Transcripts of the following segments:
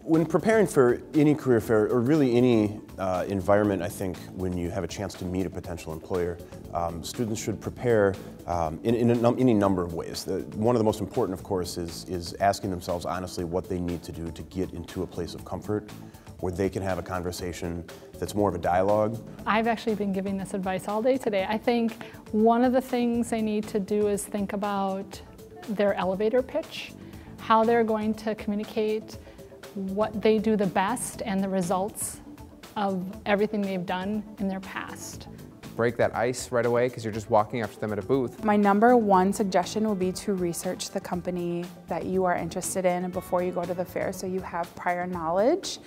When preparing for any career fair, or really any environment, I think when you have a chance to meet a potential employer, students should prepare in any number of ways. One of the most important, of course, is asking themselves honestly what they need to do to get into a place of comfort where they can have a conversation that's more of a dialogue. I've actually been giving this advice all day today. I think one of the things they need to do is think about their elevator pitch, how they're going to communicate what they do the best and the results of everything they've done in their past. Break that ice right away because you're just walking after them at a booth. My number one suggestion will be to research the company that you are interested in before you go to the fair, so you have prior knowledge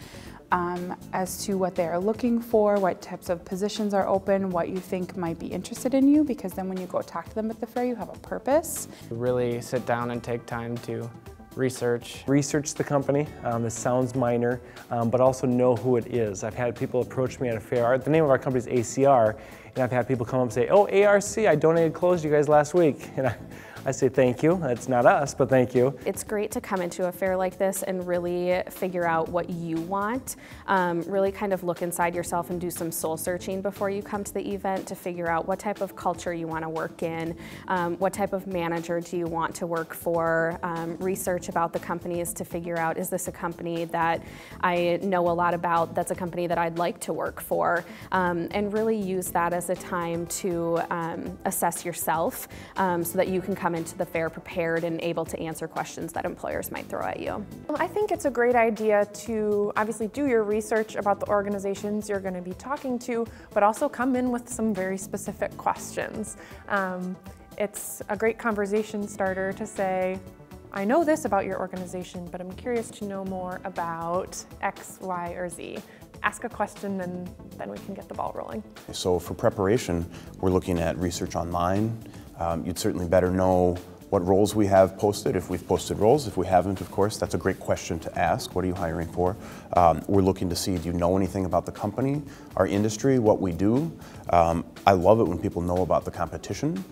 as to what they are looking for, what types of positions are open, what you think might be interested in you, because then when you go talk to them at the fair, you have a purpose. Really sit down and take time to research the company. This sounds minor, but also know who it is. I've had people approach me at a fair. The name of our company is ACR, and I've had people come up and say, "Oh, ARC, I donated clothes to you guys last week." And I say, "Thank you. That's not us, but thank you." It's great to come into a fair like this and really figure out what you want. Really kind of look inside yourself and do some soul searching before you come to the event to figure out what type of culture you want to work in, what type of manager do you want to work for, research about the companies to figure out, is this a company that I know a lot about, that's a company that I'd like to work for, and really use that as a time to assess yourself so that you can come into the fair prepared and able to answer questions that employers might throw at you. I think it's a great idea to obviously do your research about the organizations you're going to be talking to, but also come in with some very specific questions. It's a great conversation starter to say, I know this about your organization, but I'm curious to know more about X, Y, or Z. Ask a question and then we can get the ball rolling. So for preparation, we're looking at research online. You'd certainly better know what roles we have posted, if we've posted roles. If we haven't, of course, that's a great question to ask. What are you hiring for? We're looking to see, do you know anything about the company, our industry, what we do? I love it when people know about the competition.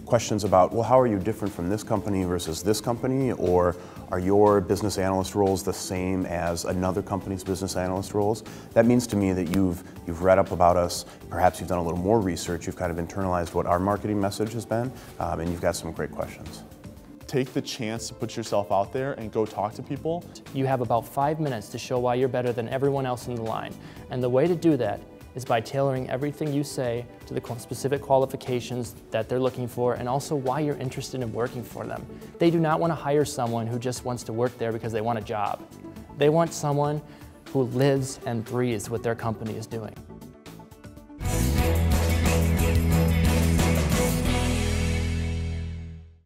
Questions about, well, how are you different from this company versus this company? Or are your business analyst roles the same as another company's business analyst roles? That means to me that you've read up about us, perhaps you've done a little more research, you've kind of internalized what our marketing message has been, and you've got some great questions. Take the chance to put yourself out there and go talk to people. You have about 5 minutes to show why you're better than everyone else in the line. And the way to do that is by tailoring everything you say to the specific qualifications that they're looking for and also why you're interested in working for them. They do not want to hire someone who just wants to work there because they want a job. They want someone who lives and breathes what their company is doing.